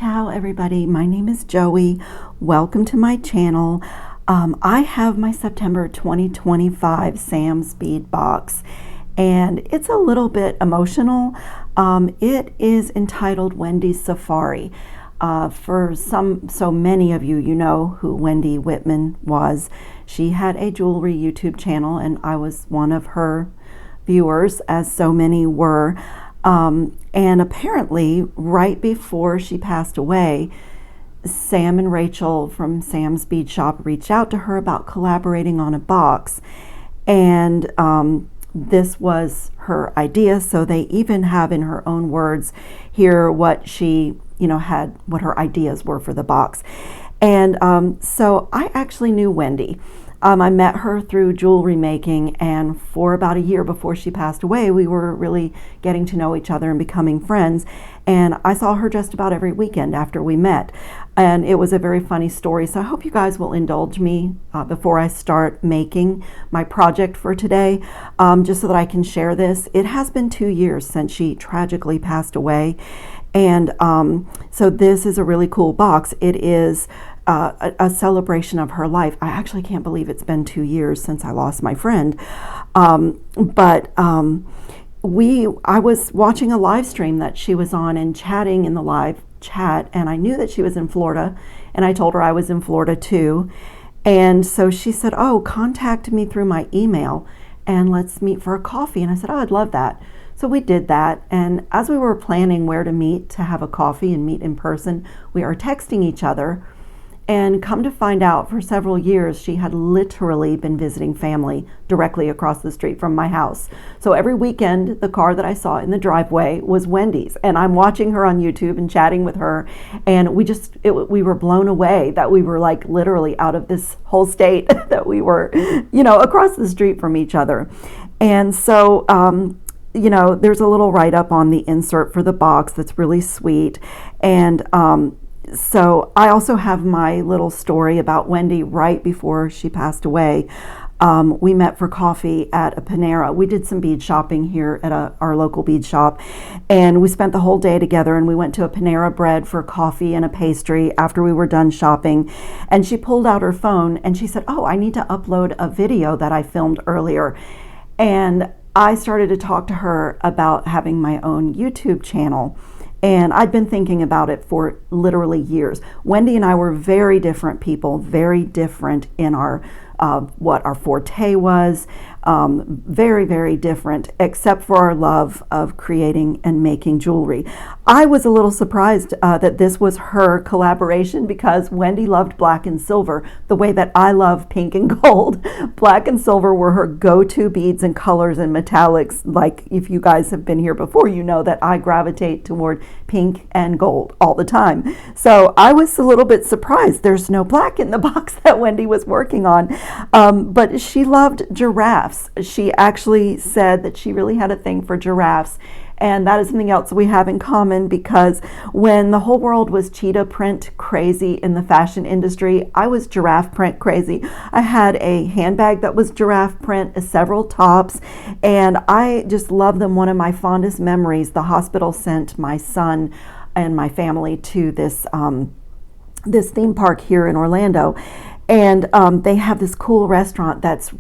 Ciao everybody, my name is Joey. Welcome to my channel. I have my September 2025 Sam's Bead Box and it's a little bit emotional. It is entitled Wendy's Safari. So many of you, you know who Wendy Whitman was. She had a jewelry YouTube channel and I was one of her viewers, as so many were. And apparently right before she passed away, Sam and Rachel from Sam's Bead Shop reached out to her about collaborating on a box, and this was her idea. So they even have in her own words here what she had, what her ideas were for the box. And so I actually knew Wendy. I met her through jewelry making, and for about a year before she passed away, we were really getting to know each other and becoming friends. And I saw her just about every weekend after we met. And it was a very funny story. So I hope you guys will indulge me before I start making my project for today, just so that I can share this. It has been 2 years since she tragically passed away. And so this is a really cool box. It is a celebration of her life. I actually can't believe it's been 2 years since I lost my friend. I was watching a live stream that she was on and chatting in the live chat, and I knew that she was in Florida, and I told her I was in Florida too. And so she said, oh, contact me through my email and let's meet for a coffee. And I said, oh, I'd love that. So we did that, and as we were planning where to meet to have a coffee and meet in person, we are texting each other. And come to find out, for several years, she had literally been visiting family directly across the street from my house. So every weekend, the car that I saw in the driveway was Wendy's. And I'm watching her on YouTube and chatting with her. And we were blown away that we were like literally out of this whole state, that we were, across the street from each other. And so, there's a little write-up on the insert for the box that's really sweet. And, so I also have my little story about Wendy right before she passed away. We met for coffee at a Panera. We did some bead shopping here at our local bead shop, and we spent the whole day together, and we went to a Panera Bread for coffee and a pastry after we were done shopping. And she pulled out her phone and she said, oh, I need to upload a video that I filmed earlier. And I started to talk to her about having my own YouTube channel. And I'd been thinking about it for literally years. Wendy and I were very different people, very different in our what our forte was, very, very different, except for our love of creating and making jewelry. I was a little surprised that this was her collaboration, because Wendy loved black and silver the way that I love pink and gold. Black and silver were her go-to beads and colors and metallics. Like, if you guys have been here before, you know that I gravitate toward pink and gold all the time. So I was a little bit surprised there's no black in the box that Wendy was working on. But she loved giraffes. She actually said that she really had a thing for giraffes. And that is something else we have in common, because when the whole world was cheetah print crazy in the fashion industry, I was giraffe print crazy. I had a handbag that was giraffe print, several tops, and I just love them. One of my fondest memories, the hospital sent my son and my family to this theme park here in Orlando. And they have this cool restaurant that's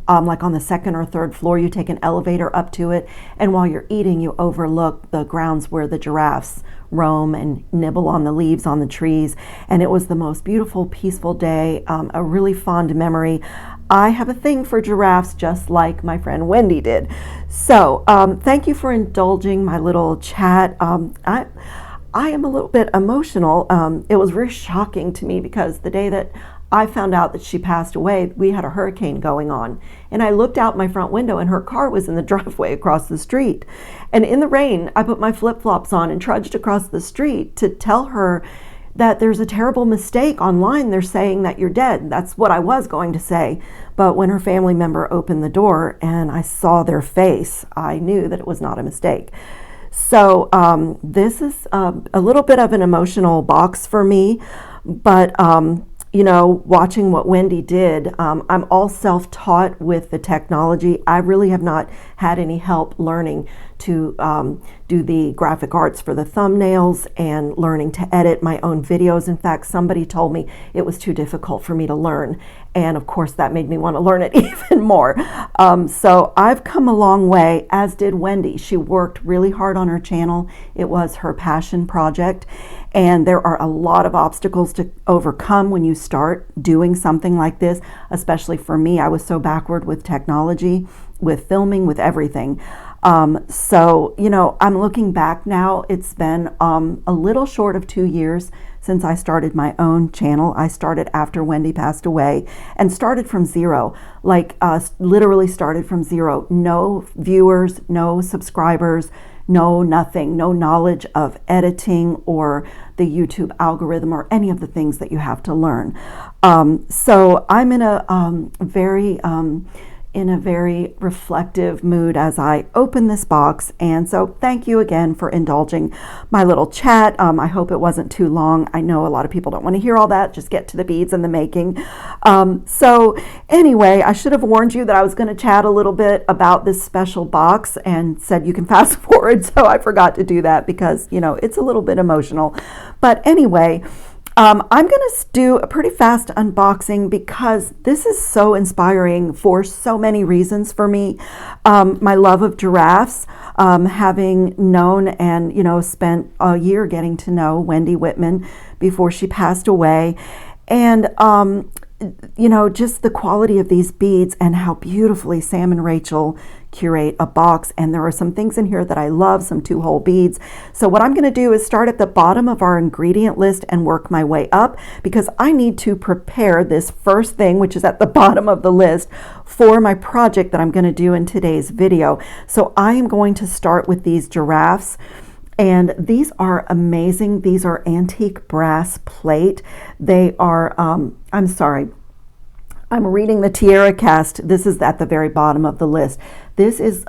like on the second or third floor. You take an elevator up to it, and while you're eating, you overlook the grounds where the giraffes roam and nibble on the leaves on the trees. And it was the most beautiful, peaceful day, a really fond memory. I have a thing for giraffes, just like my friend Wendy did. So thank you for indulging my little chat. I am a little bit emotional. It was very shocking to me, because the day that I found out that she passed away, we had a hurricane going on, and I looked out my front window and her car was in the driveway across the street. And in the rain, I put my flip-flops on and trudged across the street to tell her that there's a terrible mistake online. They're saying that you're dead. That's what I was going to say. But when her family member opened the door and I saw their face, I knew that it was not a mistake. So this is a little bit of an emotional box for me, but watching what Wendy did, I'm all self-taught with the technology. I really have not had any help learning to do the graphic arts for the thumbnails and learning to edit my own videos. In fact, somebody told me it was too difficult for me to learn. And of course, that made me want to learn it even more. So I've come a long way, as did Wendy. She worked really hard on her channel. It was her passion project. And there are a lot of obstacles to overcome when you start doing something like this, especially for me. I was so backward with technology, with filming, with everything. So, you know, I'm looking back now. It's been a little short of 2 years since I started my own channel. I started after Wendy passed away and started from zero, like literally started from zero. No viewers, no subscribers, no nothing, no knowledge of editing or the YouTube algorithm or any of the things that you have to learn. So I'm in a very reflective mood as I open this box. And so thank you again for indulging my little chat. I hope it wasn't too long. I know a lot of people don't want to hear all that. Just get to the beads and the making. So anyway, I should have warned you that I was going to chat a little bit about this special box and said you can fast forward. So I forgot to do that because, you know, it's a little bit emotional. But anyway, I'm going to do a pretty fast unboxing because this is so inspiring for so many reasons for me. My love of giraffes, having known and, you know, spent a year getting to know Wendy Whitman before she passed away. And, you know, just the quality of these beads and how beautifully Sam and Rachel curate a box. And there are some things in here that I love, some 2-hole beads. So what I'm going to do is start at the bottom of our ingredient list and work my way up, because I need to prepare this first thing, which is at the bottom of the list, for my project that I'm going to do in today's video. So I am going to start with these giraffes. And these are amazing. These are antique brass plate. They are, I'm sorry, I'm reading the Tiara cast. This is at the very bottom of the list. This is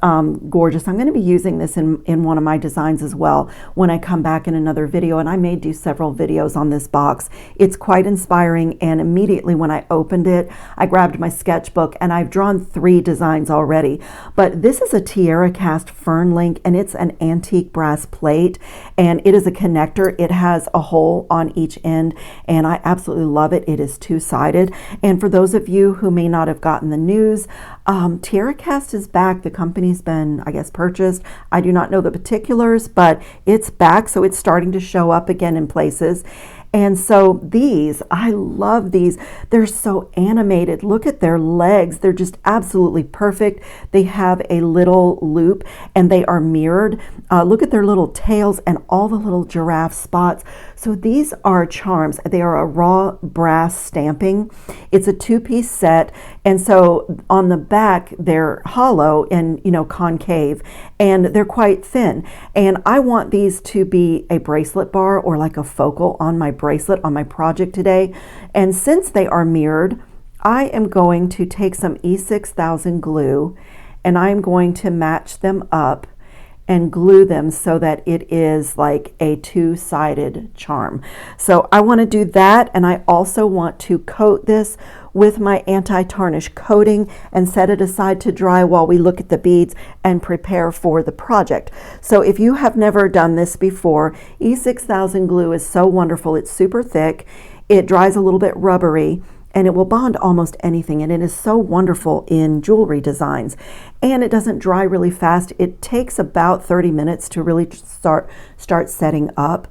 gorgeous. I'm going to be using this in one of my designs as well when I come back in another video, and I may do several videos on this box. It's quite inspiring, and immediately when I opened it, I grabbed my sketchbook, and I've drawn 3 designs already. But this is a Tiara cast fern link, and it's an antique brass plate, and it is a connector. It has a hole on each end, and I absolutely love it. It is 2-sided. And for those of you who may not have gotten the news, Tiara cast is back. The company's been, I guess, purchased. I do not know the particulars, but it's back. So it's starting to show up again in places. And so these, I love these. They're so animated. Look at their legs. They're just absolutely perfect. They have a little loop and they are mirrored. Look at their little tails and all the little giraffe spots. So these are charms. They are a raw brass stamping. It's a 2-piece set. And so on the back, they're hollow and, you know, concave, and they're quite thin. And I want these to be a bracelet bar or like a focal on my bracelet on my project today. And since they are mirrored, I am going to take some E6000 glue and I'm going to match them up and glue them so that it is like a 2-sided charm. So I want to do that, and I also want to coat this with my anti-tarnish coating and set it aside to dry while we look at the beads and prepare for the project. So if you have never done this before, E6000 glue is so wonderful. It's super thick. It dries a little bit rubbery, and it will bond almost anything, and it is so wonderful in jewelry designs. And it doesn't dry really fast. It takes about 30 minutes to really start setting up.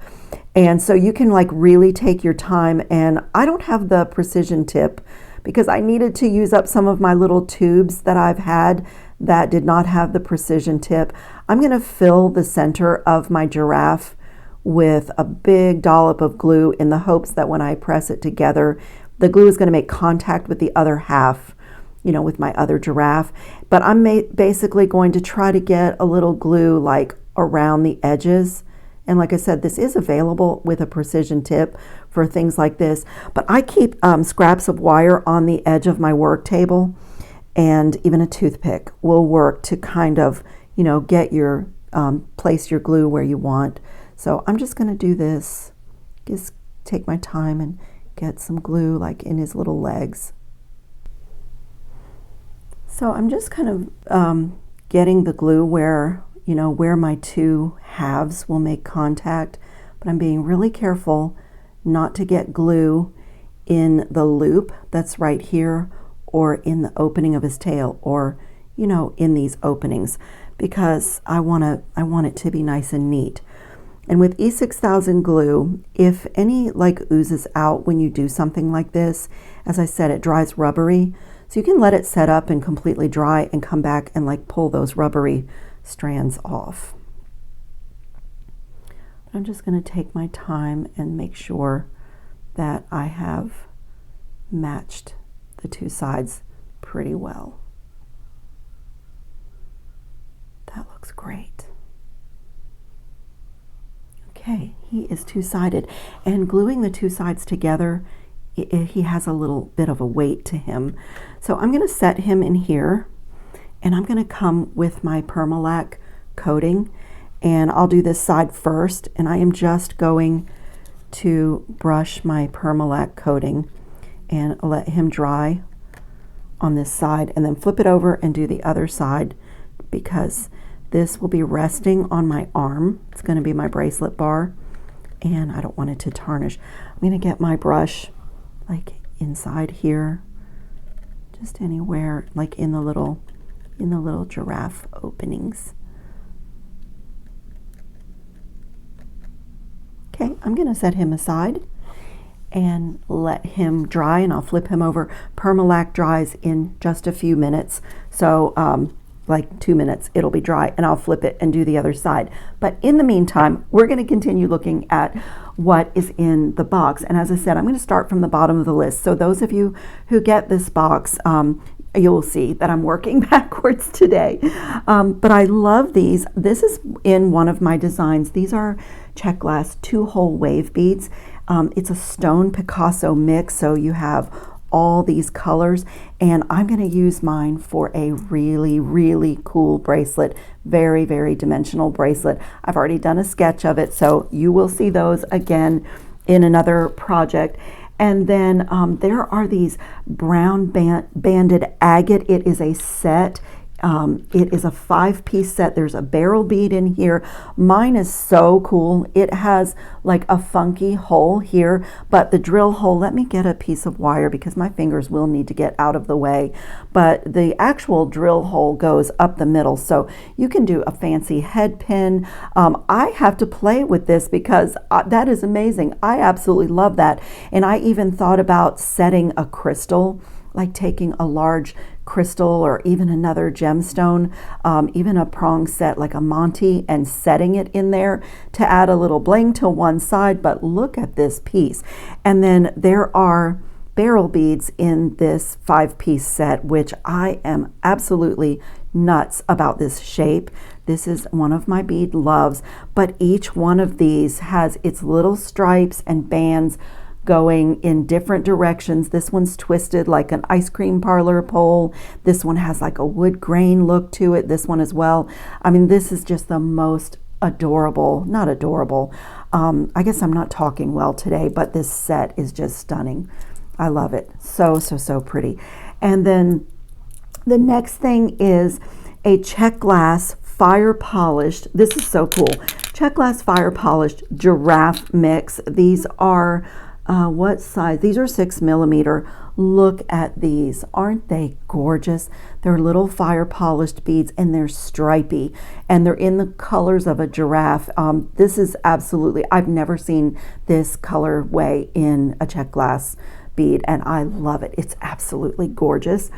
And so you can like really take your time. And I don't have the precision tip because I needed to use up some of my little tubes that I've had that did not have the precision tip. I'm going to fill the center of my giraffe with a big dollop of glue in the hopes that when I press it together, the glue is going to make contact with the other half, you know, with my other giraffe. But I'm basically going to try to get a little glue like around the edges. And like I said, this is available with a precision tip for things like this. But I keep scraps of wire on the edge of my work table, and even a toothpick will work to kind of, you know, get your, place your glue where you want. So I'm just going to do this, just take my time and get some glue like in his little legs. So I'm just kind of getting the glue where you know, where my two halves will make contact, but I'm being really careful not to get glue in the loop that's right here or in the opening of his tail, or, you know, in these openings, because I want it to be nice and neat. And with E6000 glue, if any like oozes out when you do something like this, as I said, it dries rubbery. So you can let it set up and completely dry and come back and like pull those rubbery strands off. I'm just going to take my time and make sure that I have matched the two sides pretty well. That looks great. Okay, he is two-sided, and gluing the two sides together, he has a little bit of a weight to him. So I'm going to set him in here, and I'm going to come with my Permalac coating, and I'll do this side first, and I am just going to brush my Permalac coating and let him dry on this side, and then flip it over and do the other side, because this will be resting on my arm. It's going to be my bracelet bar, and I don't want it to tarnish. I'm going to get my brush like inside here, just anywhere, like in the little giraffe openings. Okay, I'm going to set him aside and let him dry, and I'll flip him over. Permalac dries in just a few minutes, so like 2 minutes it'll be dry, and I'll flip it and do the other side. But in the meantime, we're going to continue looking at what is in the box. And as I said, I'm going to start from the bottom of the list. So those of you who get this box, you'll see that I'm working backwards today. But I love these. This is in one of my designs. These are Czech glass 2-hole wave beads. It's a stone Picasso mix, so you have all these colors, and I'm going to use mine for a really, really cool bracelet. Very, very dimensional bracelet. I've already done a sketch of it, so you will see those again in another project. And then there are these brown banded agate. It is a set. It is a 5-piece set. There's a barrel bead in here. Mine is so cool. It has like a funky hole here, but the drill hole, let me get a piece of wire because my fingers will need to get out of the way. But the actual drill hole goes up the middle, so you can do a fancy head pin. I have to play with this because that is amazing. I absolutely love that. And I even thought about setting a crystal, like taking a large crystal or even another gemstone, even a prong set like a Monty, and setting it in there to add a little bling to one side. But look at this piece. And then there are barrel beads in this 5-piece set, which I am absolutely nuts about this shape. This is one of my bead loves, but each one of these has its little stripes and bands going in different directions. This one's twisted like an ice cream parlor pole. This one has like a wood grain look to it. This one as well. I mean, this is just the most adorable, not adorable. I guess I'm not talking well today, but this set is just stunning. I love it. So, so, so pretty. And then the next thing is a Czech glass fire polished. This is so cool. Czech glass fire polished giraffe mix. These are what size? These are 6 millimeter. Look at these. Aren't they gorgeous? They're little fire polished beads, and they're stripy, and they're in the colors of a giraffe. This is absolutely, I've never seen this colorway in a Czech glass bead, and I love it. It's absolutely gorgeous.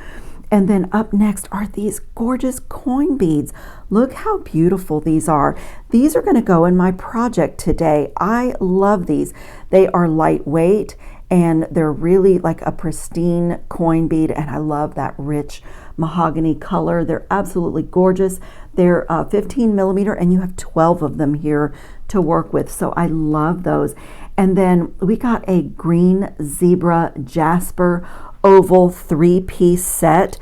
And then up next are these gorgeous coin beads. Look how beautiful these are. These are going to go in my project today. I love these. They are lightweight, and they're really like a pristine coin bead, and I love that rich mahogany color. They're absolutely gorgeous. They're 15 millimeter, and you have 12 of them here to work with, so I love those. And then we got a green zebra jasper oval 3-piece set.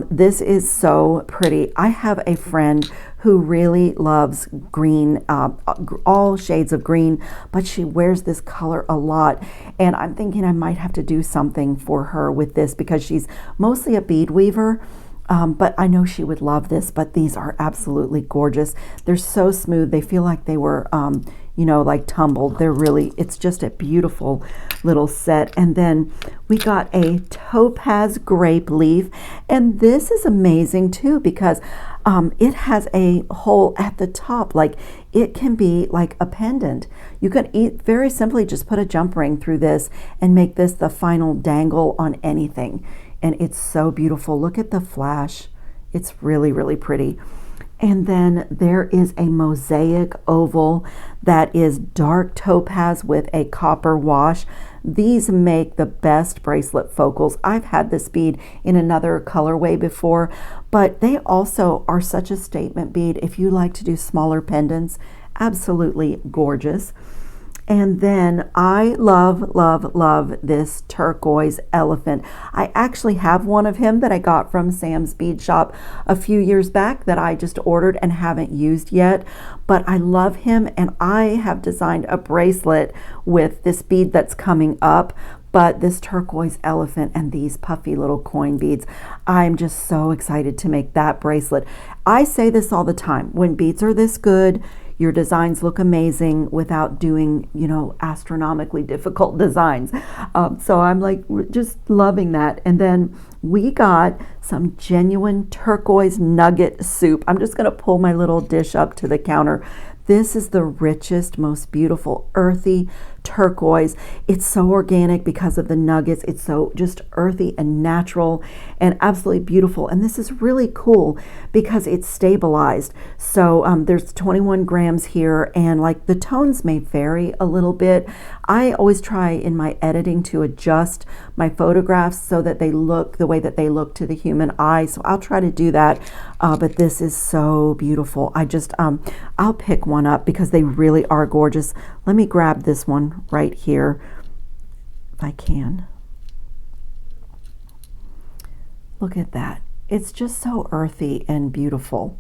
This is so pretty. I have a friend who really loves green, all shades of green, but she wears this color a lot, and I'm thinking I might have to do something for her with this because she's mostly a bead weaver. But I know she would love this, but these are absolutely gorgeous. They're so smooth. They feel like they were, you know, like tumbled. They're really, it's just a beautiful little set. And then we got a topaz grape leaf. And this is amazing too, because it has a hole at the top. Like it can be like a pendant. You could very simply just put a jump ring through this and make this the final dangle on anything. And it's so beautiful. Look at the flash. It's really, really pretty. And then there is a mosaic oval that is dark topaz with a copper wash. These make the best bracelet focals. I've had this bead in another colorway before, but they also are such a statement bead. If you like to do smaller pendants, absolutely gorgeous. And then I love, love, love this turquoise elephant. I actually have one of him that I got from Sam's Bead Shop a few years back that I just ordered and haven't used yet. But I love him, and I have designed a bracelet with this bead that's coming up. But this turquoise elephant and these puffy little coin beads, I'm just so excited to make that bracelet. I say this all the time. When beads are this good, your designs look amazing without doing, you know, astronomically difficult designs. So I'm like just loving that. And then we got some genuine turquoise nugget soup. I'm just going to pull my little dish up to the counter. This is the richest, most beautiful, earthy turquoise. It's so organic because of the nuggets. It's so just earthy and natural and absolutely beautiful. And this is really cool because it's stabilized. So there's 21 grams here, and like the tones may vary a little bit. I always try in my editing to adjust my photographs so that they look the way that they look to the human eye. So I'll try to do that. But this is so beautiful. I just, I'll pick one up because they really are gorgeous. Let me grab this one right here if I can. Look at that. It's just so earthy and beautiful.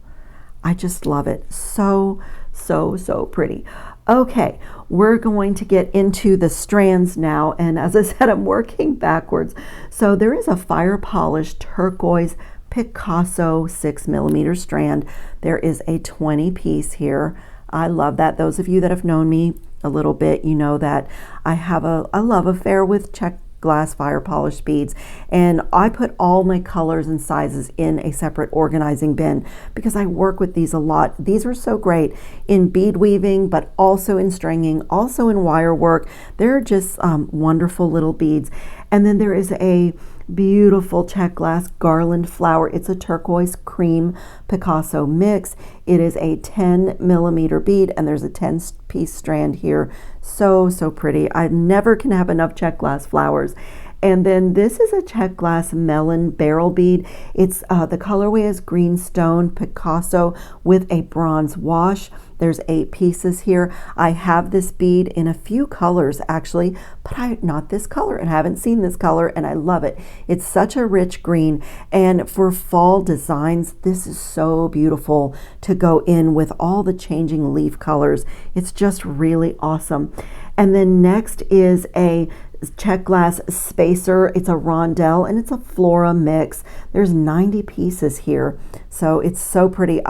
I just love it. So, so, so pretty. Okay, we're going to get into the strands now. And as I said, I'm working backwards. So there is a fire polished turquoise Picasso 6mm strand. There is a 20 piece here. I love that. Those of you that have known me a little bit, you know that I have a love affair with Czech glass fire polished beads, and I put all my colors and sizes in a separate organizing bin because I work with these a lot. These are so great in bead weaving, but also in stringing, also in wire work. They're just wonderful little beads. And then there is a beautiful Czech glass garland flower. It's a turquoise cream Picasso mix. It is a 10mm bead, and there's a 10-piece strand here. So, so pretty. I never can have enough Czech glass flowers. And then this is a Czech glass melon barrel bead. It's the colorway is green stone Picasso with a bronze wash. There's 8 pieces here. I have this bead in a few colors actually, but not this color, and I haven't seen this color, and I love it. It's such a rich green, and for fall designs, this is so beautiful to go in with all the changing leaf colors. It's just really awesome. And then next is a Czech glass spacer. It's a rondelle and it's a flora mix. There's 90 pieces here, so it's so pretty.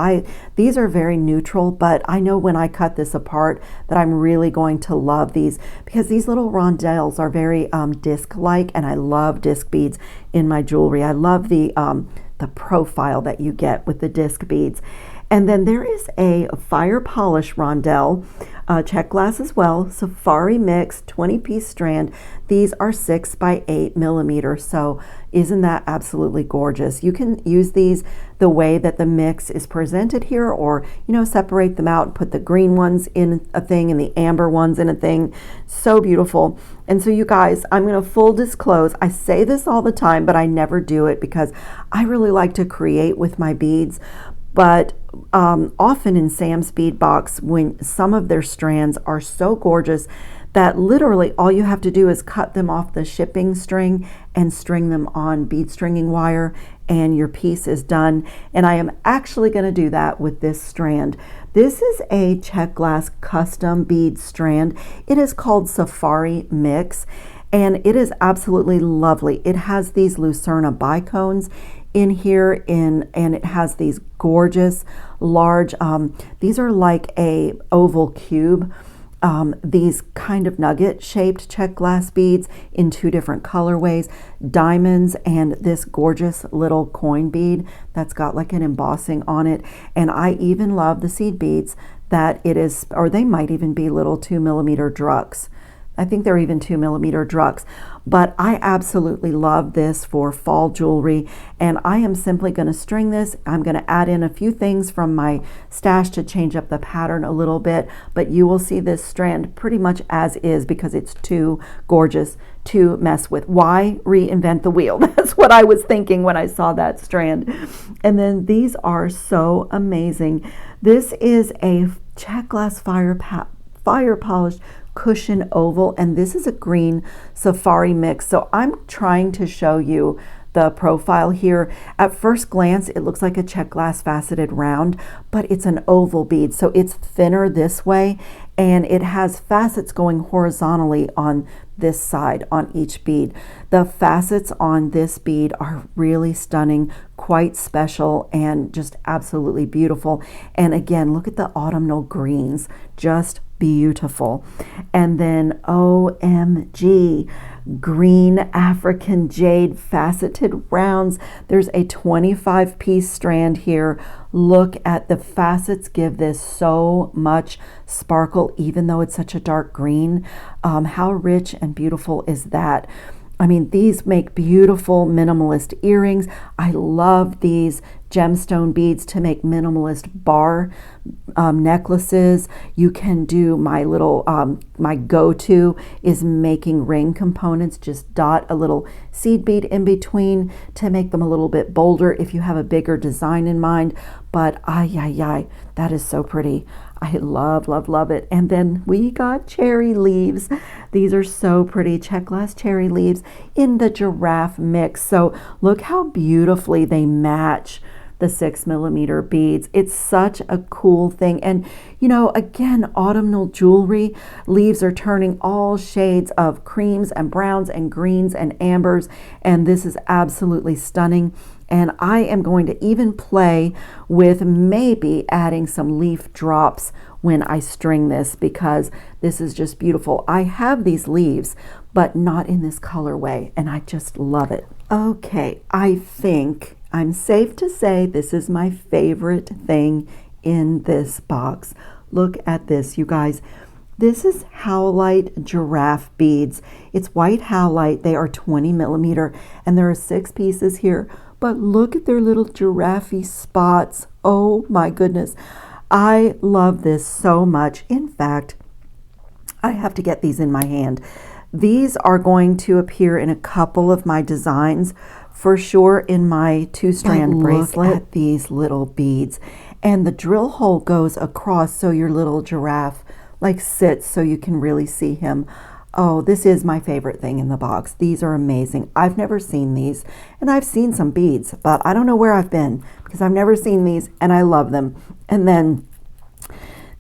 These are very neutral, but I know when I cut this apart that I'm really going to love these because these little rondelles are very disc-like, and I love disc beads in my jewelry. I love the profile that you get with the disc beads. And then there is a fire polish rondelle, Czech glass as well, safari mix, 20-piece strand. These are 6 by 8mm, so isn't that absolutely gorgeous? You can use these the way that the mix is presented here, or, you know, separate them out and put the green ones in a thing and the amber ones in a thing. So beautiful. And so you guys, I'm going to full disclose, I say this all the time, but I never do it because I really like to create with my beads. But often in Sam's Bead Box, when some of their strands are so gorgeous that literally all you have to do is cut them off the shipping string and string them on bead stringing wire, and your piece is done. And I am actually going to do that with this strand. This is a Czech glass custom bead strand. It is called Safari Mix, and it is absolutely lovely. It has these Lucerna bicones in here and it has these gorgeous large, these are like a oval cube. These kind of nugget shaped Czech glass beads in 2 different colorways, diamonds and this gorgeous little coin bead that's got like an embossing on it. And I even love the seed beads that it is, or they might even be little 2mm drucks. I think they're even 2mm drucks, but I absolutely love this for fall jewelry, and I am simply going to string this. I'm going to add in a few things from my stash to change up the pattern a little bit, but you will see this strand pretty much as is because it's too gorgeous to mess with. Why reinvent the wheel? That's what I was thinking when I saw that strand. And then these are so amazing. This is a Czech glass fire polished cushion oval, and this is a green safari mix. So I'm trying to show you the profile here. At first glance it looks like a Czech glass faceted round, but it's an oval bead, so it's thinner this way and it has facets going horizontally on this side on each bead. The facets on this bead are really stunning, quite special, and just absolutely beautiful. And again, look at the autumnal greens, just beautiful. And then OMG, green African jade faceted rounds. There's a 25-piece strand here. Look at the facets, give this so much sparkle even though it's such a dark green. How rich and beautiful is that? I mean, these make beautiful minimalist earrings. I love these gemstone beads to make minimalist bar necklaces. You can do my little, my go-to is making ring components. Just dot a little seed bead in between to make them a little bit bolder if you have a bigger design in mind. But that is so pretty. I love, love, love it. And then we got cherry leaves. These are so pretty, Czech glass cherry leaves in the giraffe mix. So look how beautifully they match the 6mm beads. It's such a cool thing. And you know, again, autumnal jewelry, leaves are turning all shades of creams and browns and greens and ambers, and this is absolutely stunning. And I am going to even play with maybe adding some leaf drops when I string this, because this is just beautiful. I have these leaves, but not in this colorway, and I just love it. Okay, I think I'm safe to say this is my favorite thing in this box. Look at this, you guys. This is howlite giraffe beads. It's white howlite. They are 20mm, and there are 6 pieces here. But look at their little giraffe spots. Oh my goodness. I love this so much. In fact, I have to get these in my hand. These are going to appear in a couple of my designs, for sure in my 2-strand bracelet. Look at these little beads. And the drill hole goes across so your little giraffe like sits so you can really see him. Oh, this is my favorite thing in the box. These are amazing. I've never seen these, and I've seen some beads, but I don't know where I've been because I've never seen these, and I love them. And then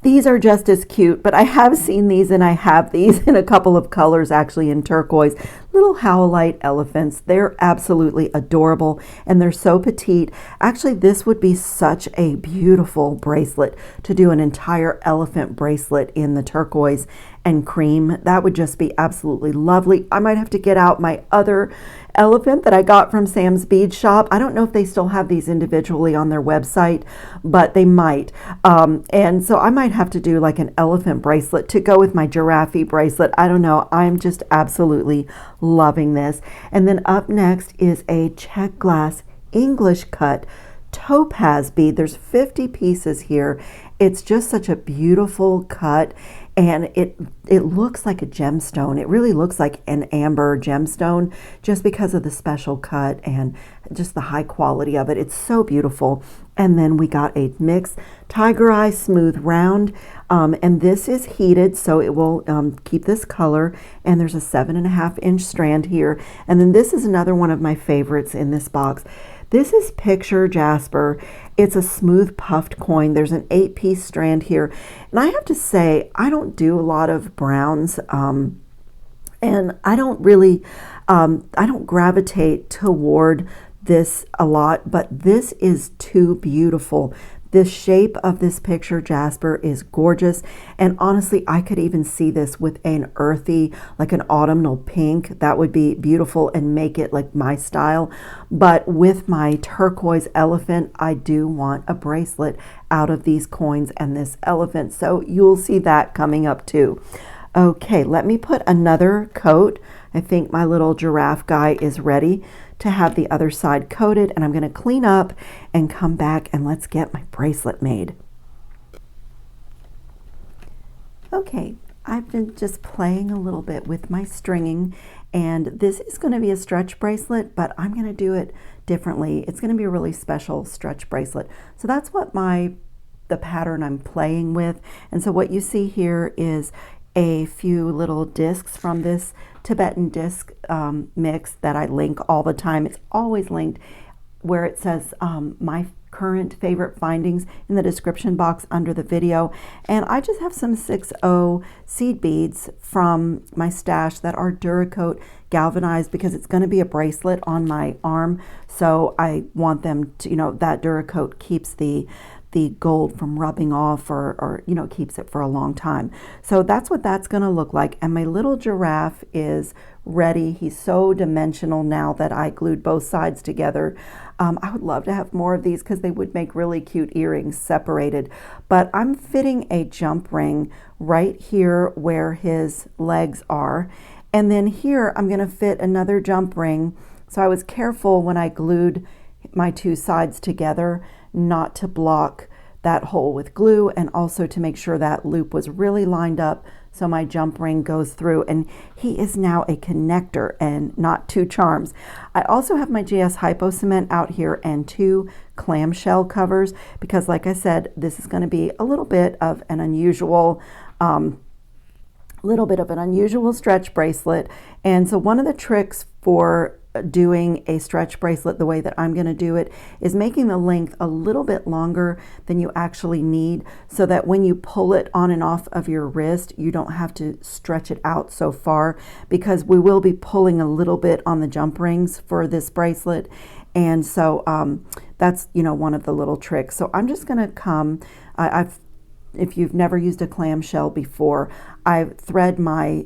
these are just as cute, but I have seen these, and I have these in a couple of colors, actually in turquoise. Little howlite elephants. They're absolutely adorable, and they're so petite. Actually, this would be such a beautiful bracelet to do an entire elephant bracelet in the turquoise and cream. That would just be absolutely lovely. I might have to get out my other elephant that I got from Sam's Bead Shop. I don't know if they still have these individually on their website, but they might. And so I might have to do like an elephant bracelet to go with my giraffe bracelet. I don't know. I'm just absolutely loving this. And then up next is a Czech glass English cut topaz bead. There's 50 pieces here. It's just such a beautiful cut, and it looks like a gemstone. It really looks like an amber gemstone just because of the special cut and just the high quality of it. It's so beautiful. And then we got a mixed tiger eye smooth round, and this is heated, so it will keep this color. And there's a 7.5-inch strand here. And then this is another one of my favorites in this box. This is Picture Jasper. It's a smooth puffed coin. There's an 8-piece strand here. And I have to say, I don't do a lot of browns, and I don't really, I don't gravitate toward this a lot, but this is too beautiful. The shape of this picture, Jasper, is gorgeous. And honestly, I could even see this with an earthy, like an autumnal pink. That would be beautiful and make it like my style. But with my turquoise elephant, I do want a bracelet out of these coins and this elephant. So you'll see that coming up too. Okay, let me put another coat. I think my little giraffe guy is ready to have the other side coated, and I'm going to clean up and come back and let's get my bracelet made. Okay, I've been just playing a little bit with my stringing, and this is going to be a stretch bracelet, but I'm going to do it differently. It's going to be a really special stretch bracelet. So that's what the pattern I'm playing with. And so what you see here is a few little discs from this Tibetan disc mix that I link all the time. It's always linked where it says my current favorite findings in the description box under the video. And I just have some 6.0 seed beads from my stash that are Duracoat galvanized because it's going to be a bracelet on my arm. So I want them to, that Duracoat keeps the gold from rubbing off or keeps it for a long time. So that's what that's going to look like. And my little giraffe is ready. He's so dimensional now that I glued both sides together. I would love to have more of these because they would make really cute earrings separated. But I'm fitting a jump ring right here where his legs are. And then here I'm going to fit another jump ring. So I was careful when I glued my two sides together not to block that hole with glue, and also to make sure that loop was really lined up so my jump ring goes through. And he is now a connector and not two charms. I also have my GS Hypo Cement out here and two clamshell covers because, like I said, this is going to be a little bit of an unusual stretch bracelet. And so one of the tricks for doing a stretch bracelet the way that I'm going to do it is making the length a little bit longer than you actually need, so that when you pull it on and off of your wrist, you don't have to stretch it out so far, because we will be pulling a little bit on the jump rings for this bracelet. And so that's one of the little tricks. So I'm just going to come, if you've never used a clamshell before, I thread my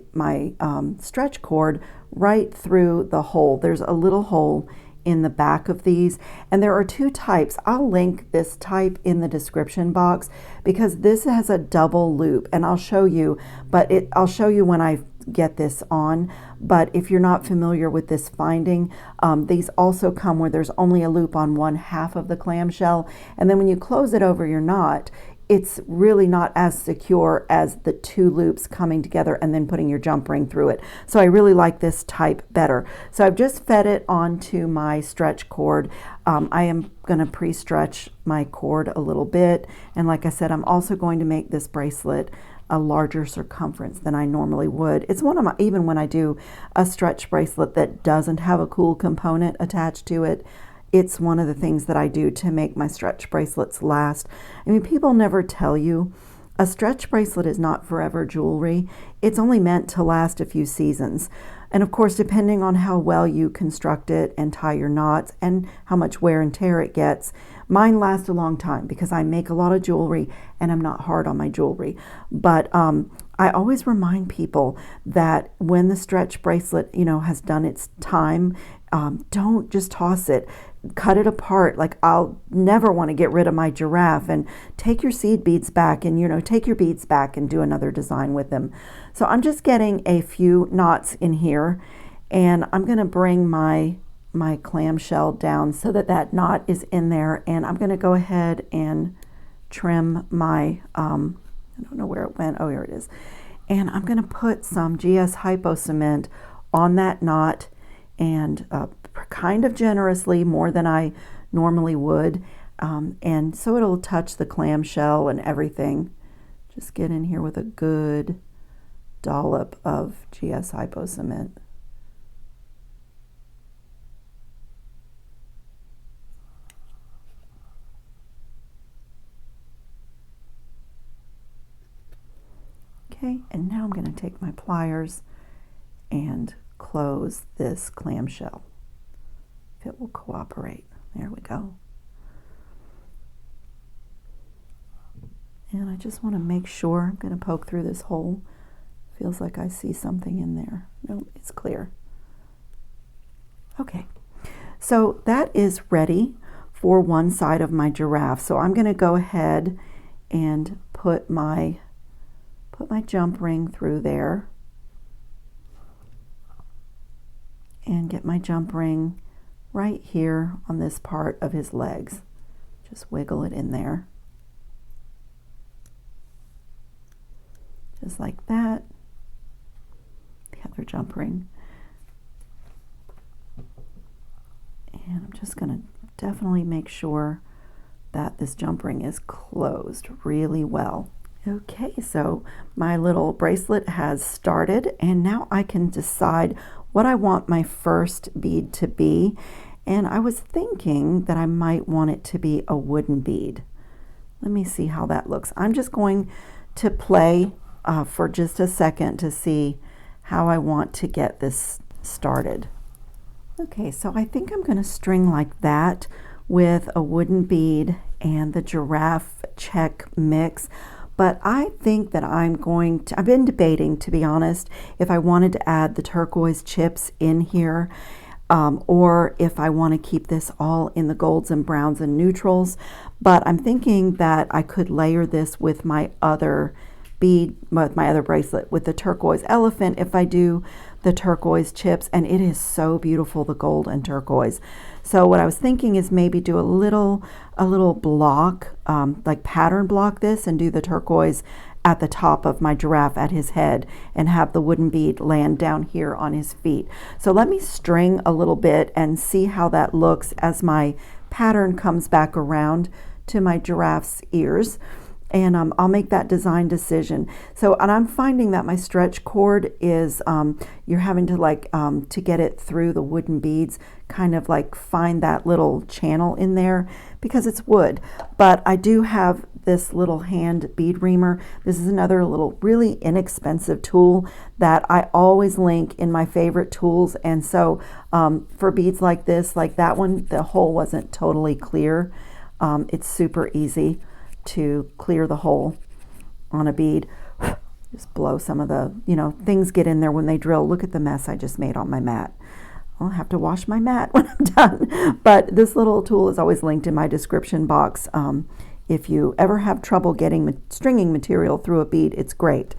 stretch cord right through the hole. There's a little hole in the back of these, and there are two types. I'll link this type in the description box because this has a double loop, and I'll show you, but I'll show you when I get this on. But if you're not familiar with this finding, these also come where there's only a loop on one half of the clamshell, and then when you close it over your knot, it's really not as secure as the two loops coming together and then putting your jump ring through it. So I really like this type better. So I've just fed it onto my stretch cord. I am going to pre-stretch my cord a little bit. And like I said, I'm also going to make this bracelet a larger circumference than I normally would. It's one of my, even when I do a stretch bracelet that doesn't have a cool component attached to it, it's one of the things that I do to make my stretch bracelets last. I mean, people never tell you a stretch bracelet is not forever jewelry. It's only meant to last a few seasons. And of course, depending on how well you construct it and tie your knots and how much wear and tear it gets, mine last a long time because I make a lot of jewelry and I'm not hard on my jewelry. But I always remind people that when the stretch bracelet, has done its time, don't just toss it. Cut it apart. Like, I'll never want to get rid of my giraffe, and take your seed beads back and take your beads back and do another design with them. So I'm just getting a few knots in here, and I'm going to bring my clamshell down so that knot is in there, and I'm going to go ahead and trim my I don't know where it went. Oh, here it is. And I'm going to put some GS Hypo Cement on that knot, and kind of generously, more than I normally would, and so it'll touch the clamshell and everything. Just get in here with a good dollop of GS Hypo Cement. Okay, and now I'm going to take my pliers and close this clamshell. if it will cooperate. There we go. And I just want to make sure, I'm going to poke through this hole. Feels like I see something in there. No, it's clear. Okay, so that is ready for one side of my giraffe. So I'm going to go ahead and put my jump ring through there and get my jump ring right here on this part of his legs. Just wiggle it in there. Just like that. The other jump ring. And I'm just going to definitely make sure that this jump ring is closed really well. Okay, so my little bracelet has started, and now I can decide what I want my first bead to be. And I was thinking that I might want it to be a wooden bead. Let me see how that looks. I'm just going to play for just a second to see how I want to get this started. Okay, so I think I'm going to string like that with a wooden bead and the Giraffe Czech mix. But I think that I've been debating, to be honest, if I wanted to add the turquoise chips in here, or if I want to keep this all in the golds and browns and neutrals. But I'm thinking that I could layer this with my other bead, with my other bracelet, with the turquoise elephant if I do the turquoise chips, and it is so beautiful, the gold and turquoise. So what I was thinking is maybe do a little block, like pattern block this, and do the turquoise at the top of my giraffe at his head, and have the wooden bead land down here on his feet. So let me string a little bit and see how that looks as my pattern comes back around to my giraffe's ears. And I'll make that design decision. So, and I'm finding that my stretch cord is, you're having to to get it through the wooden beads, kind of like find that little channel in there because it's wood. But I do have this little hand bead reamer. This is another little really inexpensive tool that I always link in my favorite tools. And so for beads like this, like that one, the hole wasn't totally clear. It's super easy to clear the hole on a bead. Just blow some of the, things get in there when they drill. Look at the mess I just made on my mat. I'll have to wash my mat when I'm done. But this little tool is always linked in my description box. If you ever have trouble getting stringing material through a bead, it's great.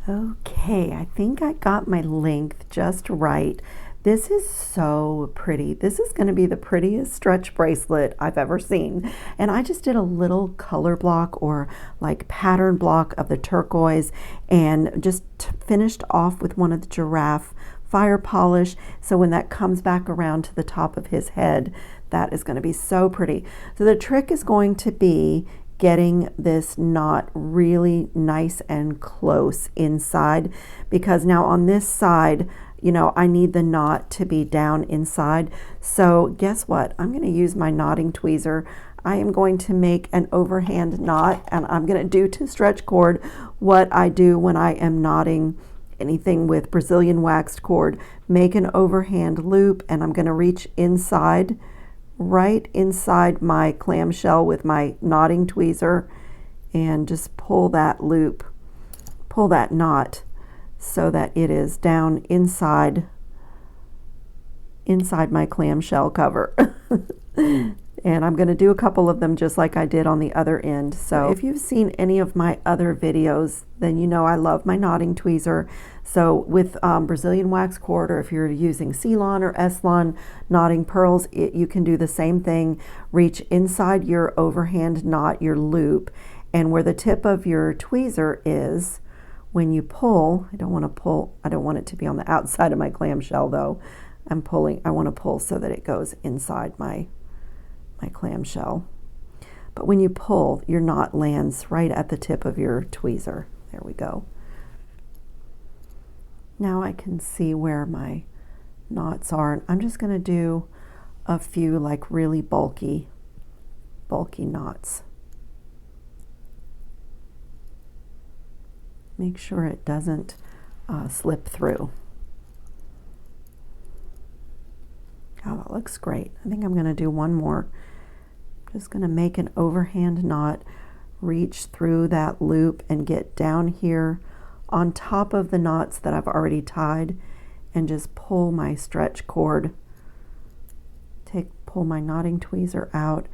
Okay, I think I got my length just right. This is so pretty. This is going to be the prettiest stretch bracelet I've ever seen. And I just did a little color block or like pattern block of the turquoise and just finished off with one of the giraffe fire polish. So when that comes back around to the top of his head, that is going to be so pretty. So the trick is going to be getting this knot really nice and close inside, because now on this side, I need the knot to be down inside. So guess what? I'm going to use my knotting tweezer. I am going to make an overhand knot, and I'm going to do to stretch cord what I do when I am knotting anything with Brazilian waxed cord. Make an overhand loop, and I'm going to reach inside, right inside my clamshell with my knotting tweezer, and just pull that loop, pull that knot, so that it is down inside my clamshell cover. And I'm going to do a couple of them just like I did on the other end. So if you've seen any of my other videos, then you know I love my knotting tweezer. So with Brazilian wax cord, or if you're using Ceylon or Eslon knotting pearls, you can do the same thing. Reach inside your overhand knot, your loop, and where the tip of your tweezer is, when you pull, I don't want it to be on the outside of my clamshell though. I want to pull so that it goes inside my clamshell. But when you pull, your knot lands right at the tip of your tweezer. There we go. Now I can see where my knots are. I'm just going to do a few like really bulky knots. Make sure it doesn't slip through. Wow, that looks great. I think I'm going to do one more. Just going to make an overhand knot, reach through that loop and get down here on top of the knots that I've already tied, and just pull my stretch cord, pull my knotting tweezer out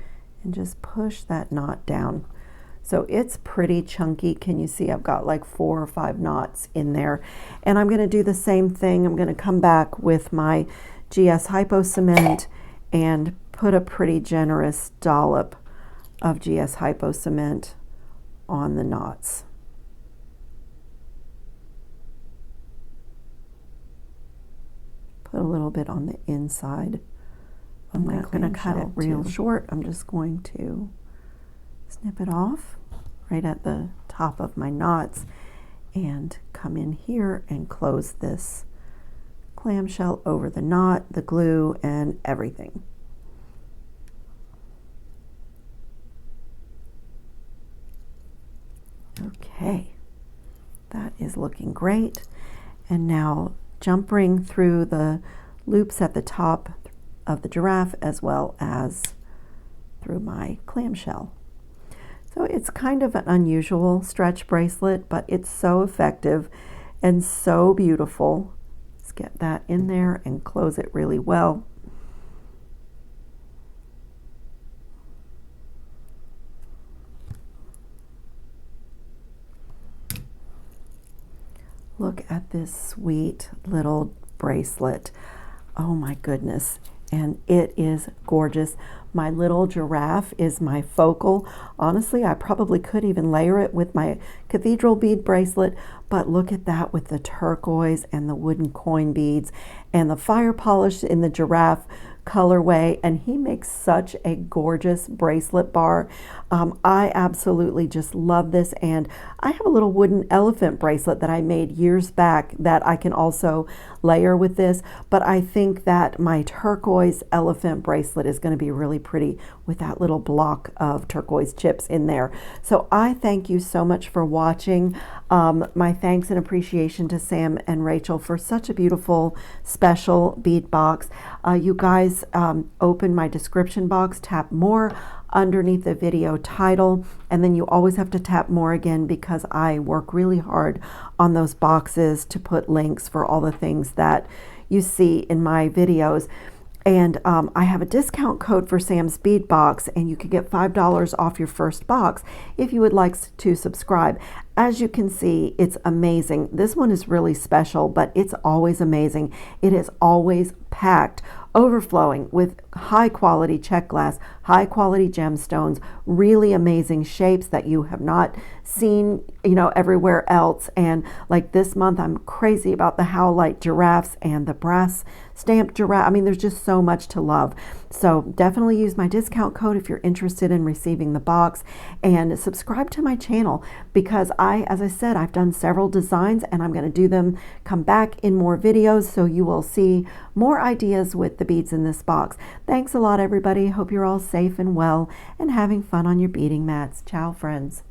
and just push that knot down. So it's pretty chunky. Can you see I've got like 4 or 5 knots in there? And I'm going to do the same thing. I'm going to come back with my GS Hypo Cement and put a pretty generous dollop of GS Hypo Cement on the knots. Put a little bit on the inside. I'm not going to cut it real short. I'm just going to snip it off right at the top of my knots and come in here and close this clamshell over the knot, the glue, and everything. Okay, that is looking great. And now jump ring through the loops at the top of the giraffe as well as through my clamshell. So it's kind of an unusual stretch bracelet, but it's so effective and so beautiful. Let's get that in there and close it really well. Look at this sweet little bracelet. Oh my goodness. And it is gorgeous. My little giraffe is my focal. Honestly, I probably could even layer it with my cathedral bead bracelet, but look at that with the turquoise and the wooden coin beads and the fire polish in the giraffe colorway, and he makes such a gorgeous bracelet bar. I absolutely just love this, and I have a little wooden elephant bracelet that I made years back that I can also layer with this, but I think that my turquoise elephant bracelet is going to be really pretty with that little block of turquoise chips in there. So I thank you so much for watching. My thanks and appreciation to Sam and Rachel for such a beautiful special bead box. You guys open my description box, tap more underneath the video title, and then you always have to tap more again because I work really hard on those boxes to put links for all the things that you see in my videos. And I have a discount code for Sam's Bead Box, and you can get $5 off your first box if you would like to subscribe. As you can see, it's amazing. This one is really special, but it's always amazing. It is always packed, overflowing with high quality Czech glass, high quality gemstones, really amazing shapes that you have not seen, everywhere else. And like this month, I'm crazy about the howlite giraffes and the brass stamped giraffe. I mean, there's just so much to love. So definitely use my discount code if you're interested in receiving the box, and subscribe to my channel because as I said, I've done several designs and I'm going to do them, come back in more videos, so you will see more ideas with the beads in this box. Thanks a lot, everybody. Hope you're all safe and well and having fun on your beading mats. Ciao, friends.